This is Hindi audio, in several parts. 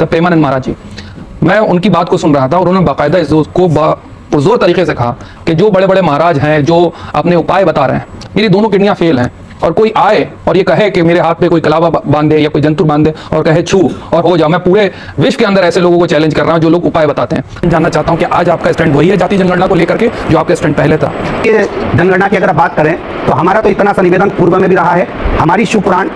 तो प्रेमानंद महाराज जी, मैं उनकी बात को सुन रहा था और उन्होंने बाकायदा इस को पुरजोर तरीके से कहा कि जो बड़े बड़े महाराज हैं जो अपने उपाय बता रहे हैं, मेरी दोनों किडनियां फेल हैं, और कोई आए और ये कहे कि मेरे हाथ पे कोई कलावा बांधे या कोई जंतु बांधे और कहे छू और हो जाओ, मैं पूरे विश्व के अंदर ऐसे लोगों को चैलेंज कर रहा हूं जो लोग उपाय बताते हैं। जानना चाहता हूं कि आज आपका स्टैंड वही है जाति जनगणना को लेकर के जो आपका स्टैंड पहले था? जनगणना की अगर बात करें तो हमारा तो इतना सा निवेदन पूर्व में भी रहा है, हमारी शिव पुराण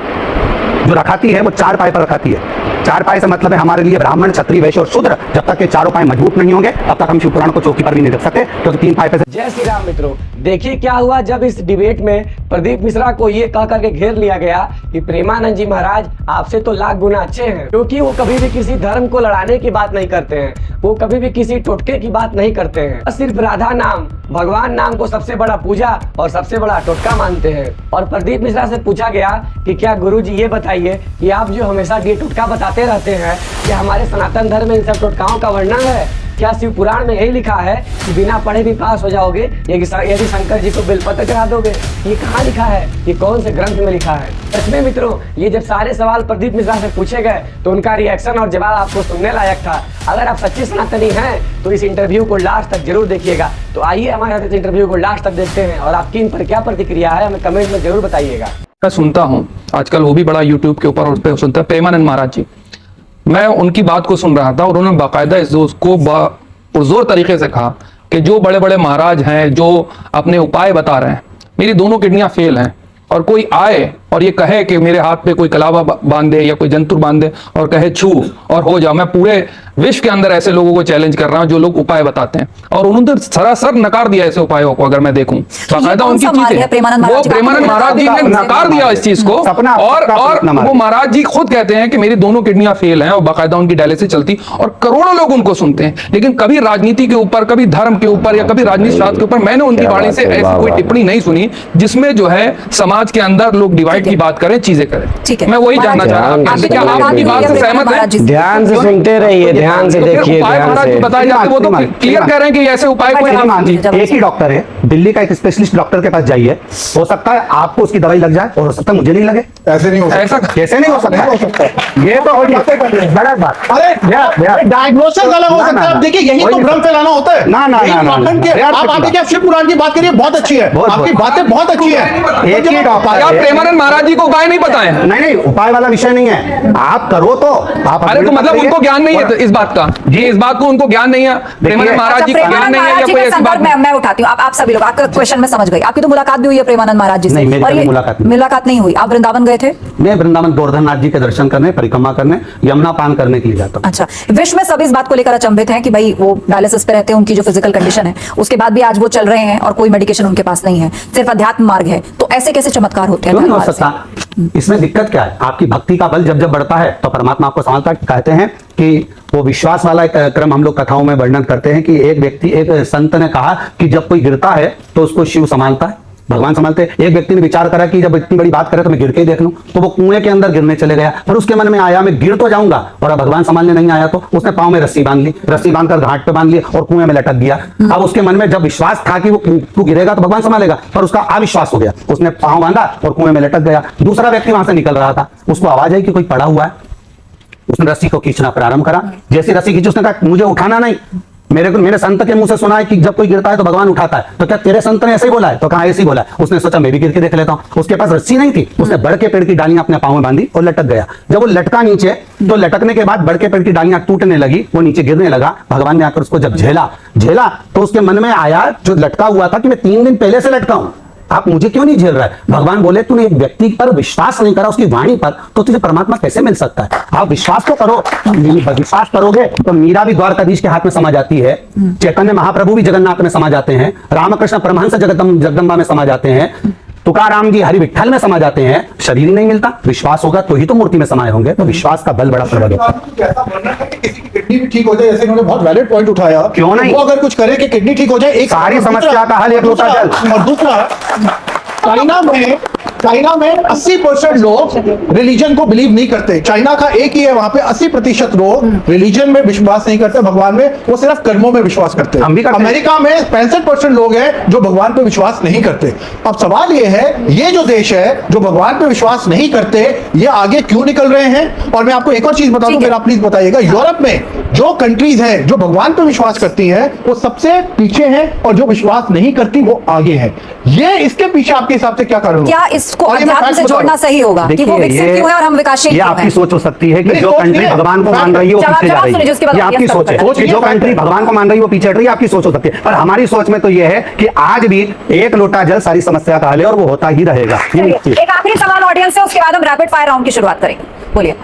जो रखाती है वो 4 पाए पर रखाती है। 4 पाए से मतलब है हमारे लिए ब्राह्मण, क्षत्रिय, वैश्य और शूद्र। जब तक के चारों पाए मजबूत नहीं होंगे तब तक हम शिव पुराण को चौकी पर भी नहीं रख सकते, क्योंकि 3 पाए पे से। जय श्री राम मित्रों, देखिए क्या हुआ जब इस डिबेट में प्रदीप मिश्रा को ये कह करके घेर लिया गया कि प्रेमानंद जी महाराज आपसे तो लाख गुना अच्छे हैं, क्योंकि वो कभी भी किसी धर्म को लड़ाने की बात नहीं करते हैं, वो कभी भी किसी टोटके की बात नहीं करते हैं, सिर्फ राधा नाम, भगवान नाम को सबसे बड़ा पूजा और सबसे बड़ा टोटका मानते हैं। और प्रदीप मिश्रा से पूछा गया कि क्या गुरुजी ये बताइए कि आप जो हमेशा ये टोटका बताते रहते हैं, क्या हमारे सनातन धर्म में इन सब टोटकाओं का वर्णन है? क्या शिव पुराण में यही लिखा है कि बिना पढ़े भी पास हो जाओगे यदि शंकर जी को बेलपत्र चढ़ा दोगे? ये कहाँ लिखा है? ये कौन से ग्रंथ में लिखा है? सच में मित्रों, ये जब सारे सवाल प्रदीप मिश्रा से पूछे गए तो उनका रिएक्शन और जवाब आपको सुनने लायक था। अगर आप सच्चे सनातनी हैं तो इस इंटरव्यू को लास्ट तक जरूर देखिएगा। तो आइए हमारे इस इंटरव्यू को लास्ट तक देखते हैं और आपकी इन पर क्या प्रतिक्रिया है हमें कमेंट में जरूर बताइएगा। मैं सुनता हूँ आजकल वो भी बड़ा यूट्यूब के ऊपर उस पर सुनता है प्रेमानंद महाराज जी, मैं उनकी बात को सुन रहा था और उन्होंने बाकायदा इस को पुरजोर तरीके से कहा कि जो बड़े बड़े महाराज हैं जो अपने उपाय बता रहे हैं, मेरी दोनों किडनियां फेल हैं, और कोई आए और ये कहे कि मेरे हाथ पे कोई कलावा बांधे या कोई जंतु बांधे और कहे छू और हो जाओ, मैं पूरे विश्व के अंदर ऐसे लोगों को चैलेंज कर रहा हूं जो लोग उपाय बताते हैं। और उन्होंने सरासर नकार दिया ऐसे उपायों को। अगर मैं देखूं बाकायदा उनकी चीजें, वो प्रेमानंद महाराज जी ने नकार दिया इस चीज को, और वो महाराज जी खुद कहते हैं कि मेरी दोनों किडनियां फेल हैं, और बाकायदा उनकी डायलिसिस चलती और करोड़ों लोग उनको सुनते हैं। लेकिन कभी राजनीति के ऊपर, कभी धर्म के ऊपर या कभी राजनीति शास्त्र के ऊपर मैंने उनकी वाणी से ऐसी कोई टिप्पणी नहीं सुनी जिसमें जो है समाज के अंदर लोग डिवाइड की बात करें, चीजें करें। ठीक है, मैं वही जानना चाह रहा हूं, क्या आप अपनी बात से सहमत हैं? ध्यान से सुनते रहिए, ध्यान से देखिए, ध्यान से बताया जाए वो तो क्लियर कह रहे हैं कि ऐसे उपाय कोई एक ही डॉक्टर है, दिल्ली का एक स्पेशलिस्ट डॉक्टर के पास जाइए, हो सकता है आपको उसकी दवाई लग जाए और हो सकता है मुझे नहीं लगे। ऐसे नहीं हो सकता, कैसे नहीं हो सकता? ये तो गलत बात। अरे डायग्नोसिस अलग हो सकता है। देखिए यही तो भ्रम फैलाना होता है। ना ना ना आप आगे क्या शिव पुराण की बात करिए, बहुत अच्छी है, आपकी बातें बहुत अच्छी है। एक ही डॉक्टर, आप प्रेमानंद महाराज जी को उपाय नहीं पता है? नहीं, उपाय वाला विषय नहीं है, आप करो तो आप। अरे तो मतलब उनको ज्ञान नहीं है इस बात का जी, इस बात को उनको ज्ञान नहीं है, प्रेमानंद महाराज जी को ज्ञान नहीं है या कोई ऐसी बात? मैं उठाती हूँ, आप सभी लोग आपका क्वेश्चन में समझ गई। आपकी तो मुलाकात भी हुई है प्रेमानंद महाराज जी से? नहीं, मेरी मुलाकात नहीं हुई। आप वृंदावन गए थे? मैं वृंदावन गोवर्धन नाथ जी के दर्शन करने, परिक्रमा करने, यमुना पान करने के लिए जाता हूँ। अच्छा, विश्व में सभी इस बात को लेकर अचंभित हैं कि भाई वो डायलिसिस पे रहते हैं, उनकी जो फिजिकल कंडीशन है उसके बाद भी आज वो चल रहे हैं और कोई मेडिकेशन उनके पास नहीं है, सिर्फ अध्यात्म मार्ग है। तो ऐसे कैसे चमत्कार होते हैं? क्यों नहीं हो सकता? इसमें दिक्कत क्या है? आपकी भक्ति का बल जब जब बढ़ता है तो परमात्मा आपको संभालता है। कहते हैं कि वो विश्वास वाला एक क्रम हम लोग कथाओं में वर्णन करते हैं कि एक व्यक्ति, एक संत ने कहा कि जब कोई गिरता है तो उसको शिव संभालता है, भगवान संभालते हैं। एक व्यक्ति ने विचार करा कि जब इतनी बड़ी बात करे तो मैं गिर के ही देख लूं, तो वो कुएं के अंदर गिरने चले गया। पर उसके मन में आया मैं गिर तो जाऊंगा, और अब भगवान संभालने नहीं आया तो उसने पांव में रस्सी बांध ली, रस्सी बांधकर घाट पे बांध ली और कुएं में लटक गया। अब उसके मन में जब विश्वास था कि वो तू गिरेगा तो भगवान संभालेगा, पर उसका अविश्वास हो गया, उसने पांव बांधा और कुएं में लटक गया। दूसरा व्यक्ति वहां से निकल रहा था, उसको आवाज आई कि कोई पड़ा हुआ है, उसने रस्सी को खींचना प्रारंभ करा। जैसे रस्सी खींची उसने कहा मुझे उठाना नहीं, मेरे संत के मुंह से सुना है कि जब कोई गिरता है तो भगवान उठाता है, तो क्या तेरे संत ने ऐसे ही बोला है? तो कहा ऐसे ही बोला है। उसने सोचा मैं भी गिर के देख लेता हूं। उसके पास रस्सी नहीं थी, उसने बड़ के पेड़ की डालियां अपने पांव में बांधी और लटक गया। जब वो लटका नीचे तो लटकने के बाद बड़ के पेड़ की डालियां टूटने लगी, वो नीचे गिरने लगा। भगवान ने आकर उसको जब झेला तो उसके मन में आया जो लटका हुआ था कि मैं 3 दिन पहले से लटका हूं, आप मुझे क्यों नहीं झेल रहा है? भगवान बोले तूने एक व्यक्ति पर विश्वास नहीं करा, उसकी वाणी पर, तो तुझे परमात्मा कैसे मिल सकता है? आप विश्वास तो करो, विश्वास करोगे तो मीरा भी द्वारकाधीश के हाथ में समा जाती है, चैतन्य महाप्रभु भी जगन्नाथ में समा जाते हैं, रामकृष्ण परमहंस जगदम्बा में समा जाते हैं, तुकाराम जी हरि विठल में समा जाते हैं। शरीर ही नहीं मिलता, विश्वास होगा तो ही तो मूर्ति में समाये होंगे। तो विश्वास का बल बड़ा प्रबल होता है। किसी की किडनी भी ठीक हो जाए, जैसे इन्होंने बहुत वैलिड पॉइंट उठाया, क्यों नहीं? वो अगर कुछ करे कि किडनी ठीक हो जाए, एक सारी समस्या का हल एक लोटा जल। और दूसरा चाइना में चाइना में 80% लोग रिलीजन को बिलीव नहीं करते। चाइना का एक ही है, वहां पे 80% लोग रिलीजन में विश्वास नहीं करते, भगवान में, वो सिर्फ कर्मों में विश्वास करते हम भी हैं। करते हैं। अमेरिका में 65% लोग हैं जो भगवान पे विश्वास नहीं करते। अब सवाल ये है, ये जो देश है जो भगवान पे विश्वास नहीं करते, ये आगे क्यों निकल रहे हैं? और मैं आपको एक और चीज बता दूं, ठीक है। फिर आप प्लीज बताइएगा। यूरोप में जो कंट्रीज हैं जो भगवान पे विश्वास करती हैं वो सबसे पीछे हैं, और जो विश्वास नहीं करती वो आगे है। ये इसके पीछे आपके हिसाब से क्या कारण होगा? क्या इसको और ये मैं अध्यात्म फैक्ट से बता रहा जोड़ना हूं। सही होगा कि वो विकसित क्यों है और हम विकासशील ये क्यों आपकी हैं? सोच हो सकती है कि मेरी जो सोच कंट्री नहीं है। भगवान को मान रही है वो जवाब- पीछे जा जवाब रही सुनिए, उसके है, बाद ये आपकी yes सोच है करो। कि जो कंट्री भगवान को मान रही है वो पीछे हट रही है, आपकी सोच हो सकती है। पर हमारी सोच में तो ये है कि आज भी एक लोटा जल सारी समस्या का हल है और वो होता ही रहेगा। चलिए, एक आखिरी सवाल ऑडियंस से, उसके बाद हम रैपिड फायर राउंड की शुरुआत करेंगे। बोलिए।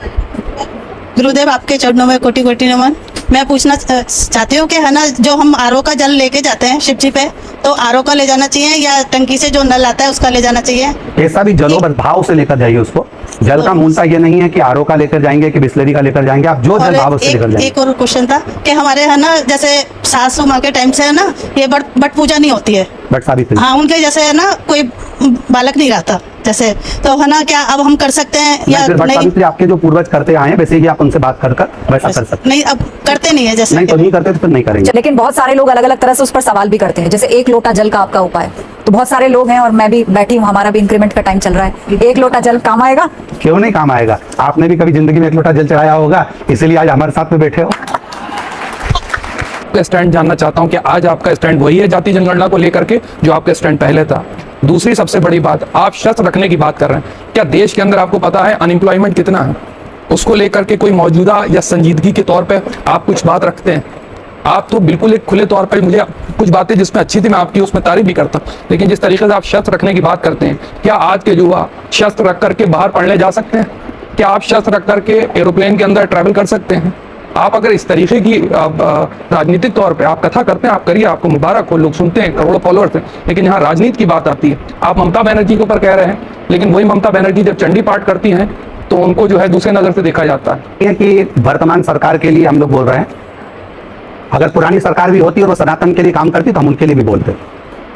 गुरुदेव आपके चरणों में कोटि कोटि नमन। मैं पूछना चाहती हूँ कि है ना, जो हम आरओ का जल लेके जाते हैं शिव जी पे, तो आरओ का ले जाना चाहिए या टंकी से जो नल आता है उसका ले जाना चाहिए? ऐसा भी जलो बस भाव से लेकर जाइए उसको। जल का मूलता ये नहीं है कि आरओ का लेकर जाएंगे कि बिस्लरी का लेकर जाएंगे, आप जो जल भाव से लेकर जाएंगे। एक और क्वेश्चन था कि हमारे है ना, जैसे सासू माँ के टाइम से है ना, ये बट पूजा नहीं होती है। बट साबित हाँ, उनके जैसे है ना कोई बालक नहीं रहता जैसे, तो है ना, क्या अब हम कर सकते हैं या बट नहीं? साबित्री आपके जो पूर्वज करते आए हैं वैसे ही आप उनसे बात कर वैसा कर सकते नहीं, अब करते नहीं है हैं। जैसे। नहीं तो नहीं करते तो फिर नहीं करेंगे। लेकिन बहुत सारे लोग अलग अलग तरह से उस पर सवाल भी करते हैं, जैसे एक लोटा जल का आपका उपाय, तो बहुत सारे लोग हैं और मैं भी बैठी हूँ, हमारा भी इंक्रीमेंट का टाइम चल रहा है। एक लोटा जल काम आएगा? क्यों नहीं काम आएगा? आपने भी कभी जिंदगी में एक लोटा जल चढ़ाया होगा, इसीलिए आज हमारे साथ में बैठे हो। आपका स्टैंड जानना चाहता हूं कि आज आपका स्टैंड वही है जाति जनगणना को लेकर के जो आपका स्टैंड पहले था? दूसरी सबसे बड़ी बात, आप शस्त्र रखने की बात कर रहे हैं, क्या देश के अंदर आपको पता है अनएम्प्लॉयमेंट कितना है? उसको लेकर के कोई मौजूदा या संजीदगी के तौर पे आप कुछ बात रखते हैं? आप तो बिल्कुल एक खुले तौर पर, मुझे कुछ बातें जिसमें अच्छी थी मैं आपकी उसमें तारीफ भी करता हूं, लेकिन जिस तरीके से आप शस्त्र रखने की बात करते हैं, क्या आज के युवा शस्त्र रख करके बाहर पढ़ने जा सकते हैं? क्या आप शस्त्र रख करके एरोप्लेन के अंदर ट्रैवल कर सकते हैं? आप अगर इस तरीके की राजनीतिक तौर पे आप कथा करते हैं, आप करिए, आपको मुबारक हो, लोग सुनते हैं, करोड़ों फॉलोअर्स हैं, लेकिन यहाँ राजनीति की बात आती है, आप ममता बनर्जी के ऊपर कह रहे हैं, लेकिन वही ममता बनर्जी जब चंडी पाठ करती हैं तो उनको जो है दूसरे नजर से देखा जाता है। ये कि वर्तमान सरकार के लिए हम लोग बोल रहे हैं, अगर पुरानी सरकार भी होती और वो सनातन के लिए काम करती तो हम उनके लिए भी बोलते,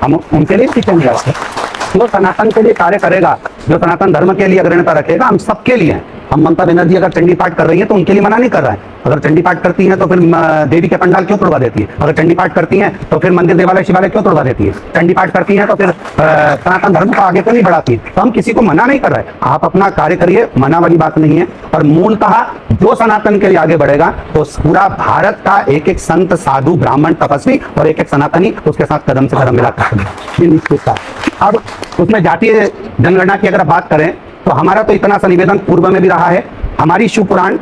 हम उनके लिए पीछे नहीं आते। जो सनातन के लिए कार्य करेगा, जो सनातन धर्म के लिए अग्रणता रखेगा, हम सबके लिए हैं। हम ममता बनर्जी अगर चंडी पाठ कर रही है तो उनके लिए मना नहीं कर रहा है। अगर चंडी पाठ करती हैं तो फिर देवी के पंडाल क्यों तोड़वा देती है? अगर चंडी पाठ करती हैं तो फिर मंदिर देवालय शिवालय क्यों तोड़वा देती है? चंडी पाठ करती हैं तो फिर सनातन धर्म को आगे क्यों नहीं बढ़ाती है? तो हम किसी को मना नहीं कर रहे, आप अपना कार्य करिए, मना वाली बात नहीं है। और मूलतः जो सनातन के लिए आगे बढ़ेगा तो पूरा भारत का एक एक संत, साधु, ब्राह्मण, तपस्वी और एक एक सनातनी उसके साथ कदम से कदम मिलाकर ये निश्चित है। अब उसमें जातीय जनगणना की अगर आप बात करें तो हमारा तो इतना सा निवेदन पूर्व में भी रहा है, हमारी शिव पुराण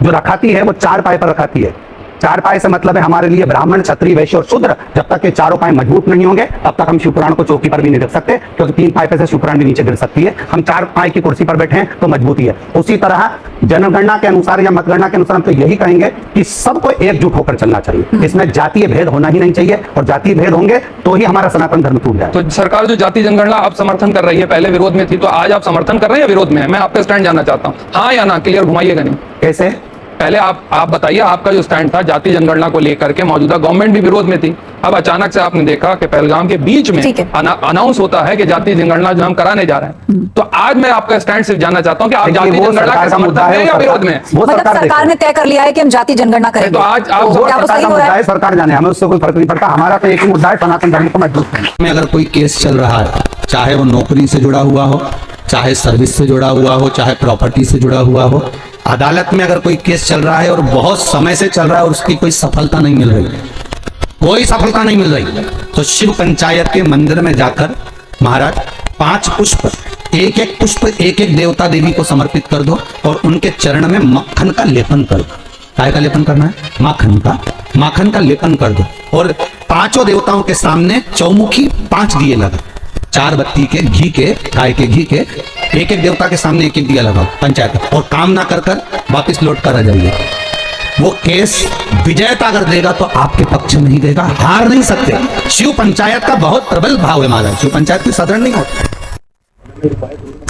जो रखाती है वो 4 पाए पर रखाती है। 4 पाए से मतलब है हमारे लिए ब्राह्मण, क्षत्रिय, वैश्य और शूद्र। जब तक ये चारों पाए मजबूत नहीं होंगे तब तक हम शिवपुराण को चौकी पर भी नहीं रख सकते, क्योंकि 3 पाए पे से शिवपुराण भी नीचे गिर सकती है। हम 4 पाए की कुर्सी पर बैठे हैं तो मजबूती है। उसी तरह जनगणना के अनुसार या मतगणना के अनुसार हम तो यही कहेंगे कि सबको एकजुट होकर चलना चाहिए, इसमें जातीय भेद होना ही नहीं चाहिए, और जातीय भेद होंगे तो ही हमारा सनातन धर्म टूट जाए। तो सरकार जो जाति जनगणना आप समर्थन कर रही है, पहले विरोध में थी, तो आज आप समर्थन कर रहे हैं या विरोध में है? मैं आपका स्टैंड जानना चाहता हूँ, हाँ या ना, क्लियर घुमाइएगा नहीं। कैसे? पहले आप बताइए, आपका जो स्टैंड था जाति जनगणना को लेकर के, मौजूदा गवर्नमेंट भी विरोध में थी, अब अचानक से आपने देखा कि पहलगाम के बीच में ठीक है। अनाउंस होता है कि जाति जनगणना जो हम कराने जा रहे हैं, तो आज मैं आपका स्टैंड सिर्फ जानना चाहता हूं कि आप जाति वो जनगणना सरकार के का मुद्दा समर्थन है में या विरोध में? वो मतलब सरकार ने तय कर लिया है कि हम जाति जनगणना करेंगे, तो आज आप तो क्या वो सरकार सही का हो मुद्दा रहा है, है? सरकार जाने, हमें उससे कोई फर्क नहीं पड़ता। हमारा तो एक ही मुद्दा है, सनातन धर्म को मजबूत करना। में अगर कोई केस चल रहा है, चाहे वो नौकरी से जुड़ा हुआ हो, चाहे सर्विस से जुड़ा हुआ हो, चाहे प्रॉपर्टी से जुड़ा हुआ हो, अदालत में अगर कोई केस चल रहा है और बहुत समय से चल रहा है और उसकी कोई सफलता नहीं मिल रही, कोई सफलता नहीं मिल रही, तो शिव पंचायत के मंदिर में जाकर महाराज 5 पुष्प, एक एक पुष्प एक एक देवता देवी को समर्पित कर दो और उनके चरण में मक्खन का लेपन कर दो। काय का लेपन करना है? माखन का लेपन कर दो और 5 देवताओं के सामने चौमुखी 5 दिए लगा, 4 बत्ती के घी के, गाय के घी के, एक एक देवता के सामने एक एक दिया लगाओ पंचायत, और काम ना कर वापिस लौट कर आ जाइए। वो केस विजयता अगर देगा तो आपके पक्ष में ही देगा, हार नहीं सकते। शिव पंचायत का बहुत प्रबल भाव है महाराज, शिव पंचायत की साधारण नहीं होती।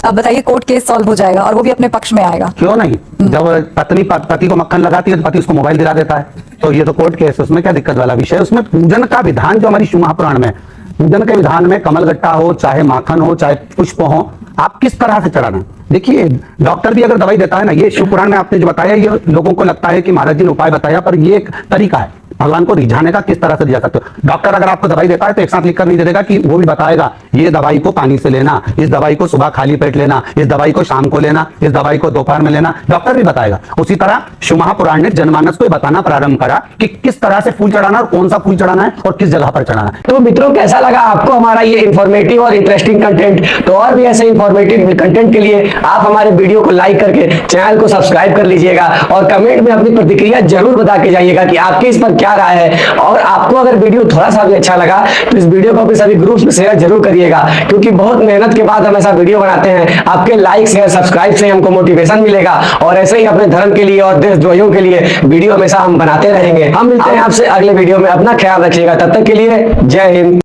अब बताइए, कोर्ट केस सॉल्व हो जाएगा और वो भी अपने पक्ष में आएगा? क्यों नहीं? जब पत्नी पति को मक्खन लगाती है तो पति उसको मोबाइल दिला देता है, तो ये तो कोर्ट केस है, उसमें क्या दिक्कत वाला विषय? उसमें पूजन का विधान जो हमारी शिव महापुराण में, पूजन के विधान में कमलगट्टा हो, चाहे माखन हो, चाहे पुष्प हो, आप किस तरह से चढ़ाना। देखिए डॉक्टर भी अगर दवाई देता है ना, ये शिव पुराण में आपने जो बताया, ये लोगों को लगता है कि महाराज जी ने उपाय बताया, पर ये एक तरीका है भगवान को रिझाने का, किस तरह से दिया सकते हो। डॉक्टर अगर आपको दवाई देता है तो एक साथ लिखकर नहीं दे देगा, कि वो भी बताएगा ये दवाई को पानी से लेना, इस दवाई को सुबह खाली पेट लेना, इस दवाई को शाम को लेना, इस दवाई को दोपहर में लेना, डॉक्टर भी बताएगा। उसी तरह शिव महापुराण ने जनमानस को बताना प्रारंभ करा कि किस तरह से फूल चढ़ाना और कौन सा फूल चढ़ाना है और किस जगह पर चढ़ाना है। तो मित्रों, कैसा लगा आपको हमारा ये इंफॉर्मेटिव और इंटरेस्टिंग कंटेंट? तो और भी ऐसे इंफॉर्मेटिव कंटेंट के लिए आप हमारे वीडियो को लाइक करके चैनल को सब्सक्राइब कर लीजिएगा और कमेंट में अपनी प्रतिक्रिया जरूर बता के जाइएगा कि आपके इस पर क्या राय है। और आपको अगर वीडियो थोड़ा सा भी अच्छा लगा तो इस वीडियो को अपने सभी ग्रुप्स में शेयर जरूर करिएगा, क्योंकि बहुत मेहनत के बाद हम ऐसा वीडियो बनाते हैं। आपके लाइक शेयर सब्सक्राइब से हमको मोटिवेशन मिलेगा और ऐसे ही अपने धर्म के लिए और देशद्रोहियों के लिए वीडियो हमेशा हम बनाते रहेंगे। हम मिलते हैं आपसे अगले वीडियो में। अपना ख्याल रखिएगा, तब तक के लिए जय हिंद।